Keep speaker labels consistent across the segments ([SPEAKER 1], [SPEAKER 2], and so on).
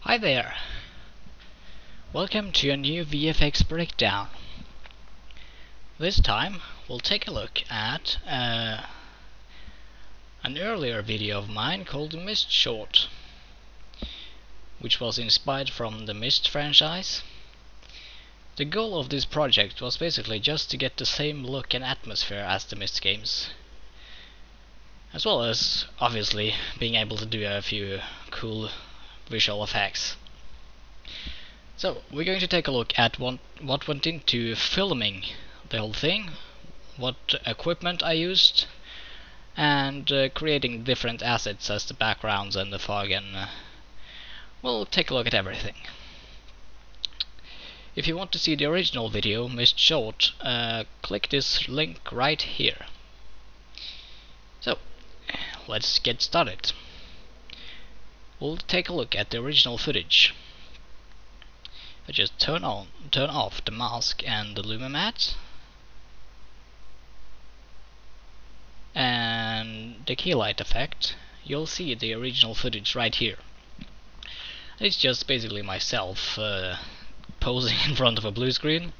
[SPEAKER 1] Hi there! Welcome to a new VFX breakdown. This time we'll take a look at an earlier video of mine called the Myst short, which was inspired from the Myst franchise. The goal of this project was basically just to get the same look and atmosphere as the Myst games, as well as obviously being able to do a few cool visual effects. So we're going to take a look at what went into filming the whole thing, what equipment I used, and creating different assets as the backgrounds and the fog, and we'll take a look at everything. If you want to see the original video, Myst short, click this link right here. So let's get started. We'll take a look at the original footage. I just turn off the mask and the luma mat, and the key light effect. You'll see the original footage right here. It's just basically myself posing in front of a blue screen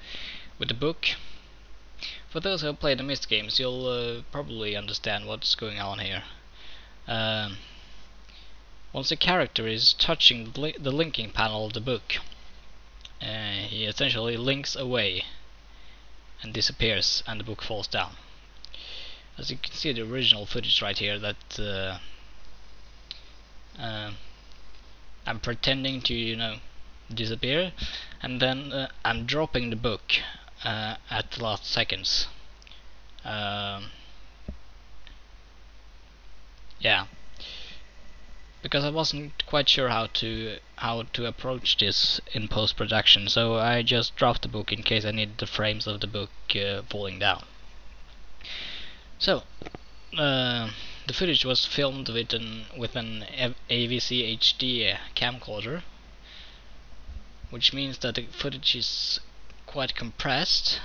[SPEAKER 1] with a book. For those who have played the Myst games, you'll probably understand what's going on here. Once a character is touching the linking panel of the book, he essentially links away and disappears, and the book falls down. As you can see the original footage right here, that I'm pretending to, disappear, and then I'm dropping the book at the last seconds. Yeah. Because I wasn't quite sure how to approach this in post-production, so I just dropped the book in case I needed the frames of the book falling down. So the footage was filmed with an AVC HD camcorder, which means that the footage is quite compressed,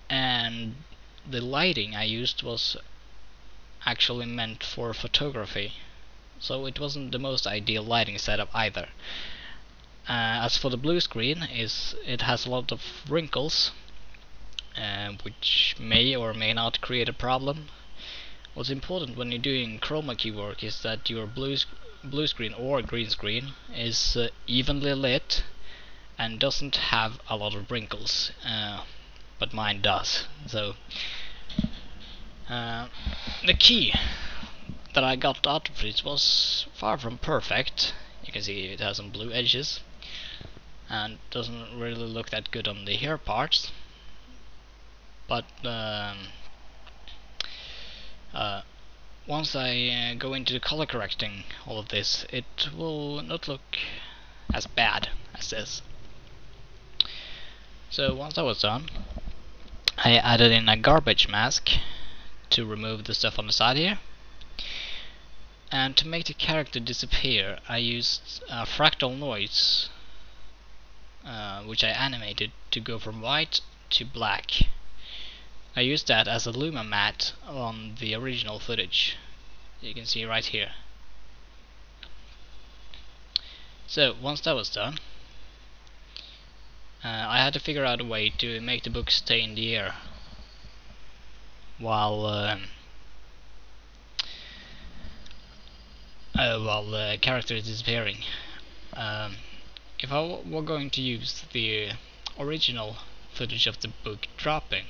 [SPEAKER 1] and the lighting I used was actually meant for photography. So it wasn't the most ideal lighting setup either. As for the blue screen, it has a lot of wrinkles, which may or may not create a problem. What's important when you're doing chroma key work is that your blue screen or green screen is evenly lit and doesn't have a lot of wrinkles, but mine does. So the key that I got out of it was far from perfect. You can see it has some blue edges and doesn't really look that good on the hair parts, but once I go into the color correcting all of this, it will not look as bad as this. So once I was done, I added in a garbage mask to remove the stuff on the side here. And to make the character disappear, I used fractal noise, which I animated to go from white to black. I used that as a luma mat on the original footage. You can see right here. So once that was done, I had to figure out a way to make the book stay in the air while the character is disappearing. If I were going to use the original footage of the book dropping,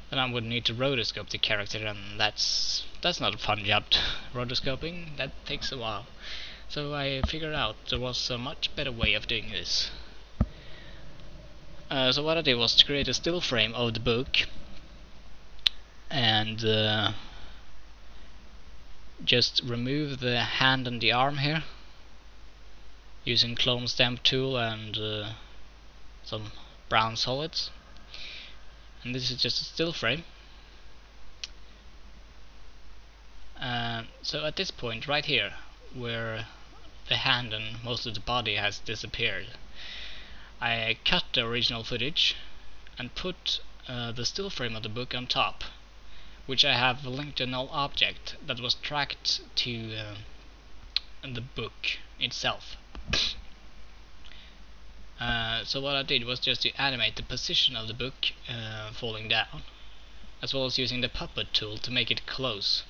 [SPEAKER 1] then I would need to rotoscope the character, and that's not a fun job. Rotoscoping, that takes a while. So I figured out there was a much better way of doing this. So what I did was to create a still frame of the book, and just remove the hand and the arm here using clone stamp tool and some brown solids, and this is just a still frame. So at this point right here, where the hand and most of the body has disappeared, I cut the original footage and put the still frame of the book on top, which I have linked to a null object that was tracked to the book itself. So what I did was just to animate the position of the book falling down, as well as using the puppet tool to make it close,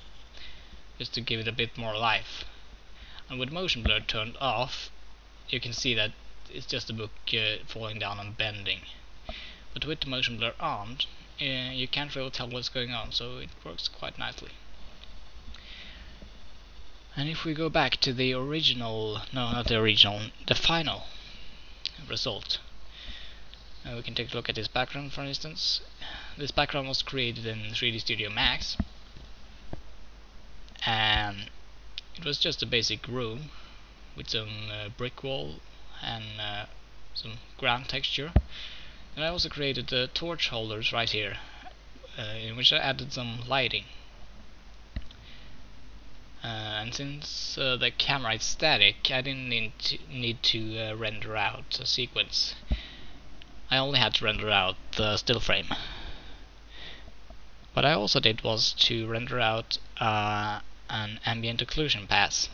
[SPEAKER 1] just to give it a bit more life. And with motion blur turned off, you can see that it's just the book falling down and bending. But with the motion blur on, you can't really tell what's going on, so it works quite nicely. And if we go back to the original, no, not the original, the final result, we can take a look at this background, for instance. This background was created in 3D Studio Max, and it was just a basic room with some brick wall and some ground texture. And I also created the torch holders right here, in which I added some lighting. And since the camera is static, I didn't need to render out a sequence. I only had to render out the still frame. What I also did was to render out an ambient occlusion pass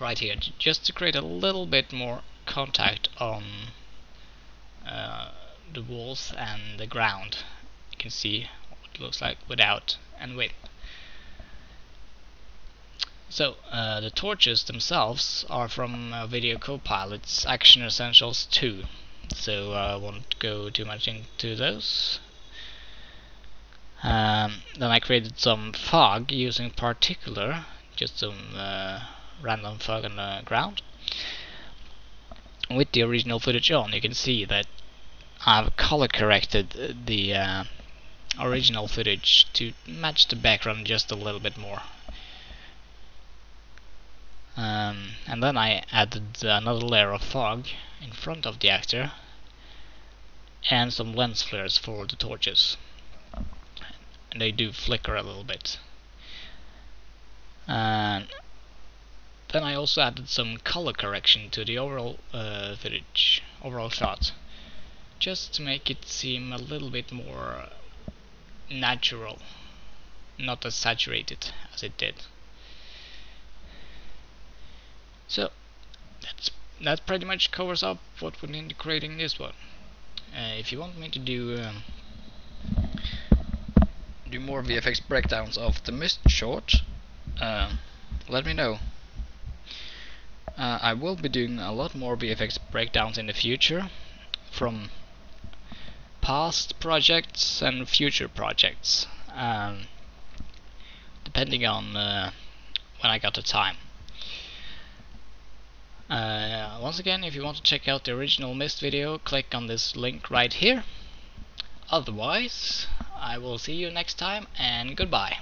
[SPEAKER 1] right here, just to create a little bit more contact on the walls and the ground. You can see what it looks like without and with. So the torches themselves are from Video Copilot's Action Essentials 2, so I won't go too much into those. Then I created some fog using particular, just some random fog on the ground. With the original footage on, you can see that I've color corrected the original footage to match the background just a little bit more. And then I added another layer of fog in front of the actor and some lens flares for the torches, and they do flicker a little bit. And then I also added some color correction to the overall footage, overall shot, just to make it seem a little bit more natural, not as saturated as it did. So that pretty much covers up what went into creating this one. If you want me to do more VFX breakdowns of the Myst short, let me know. I will be doing a lot more VFX breakdowns in the future, from past projects and future projects, depending on when I got the time. Once again, if you want to check out the original Myst video, click on this link right here. Otherwise, I will see you next time, and goodbye.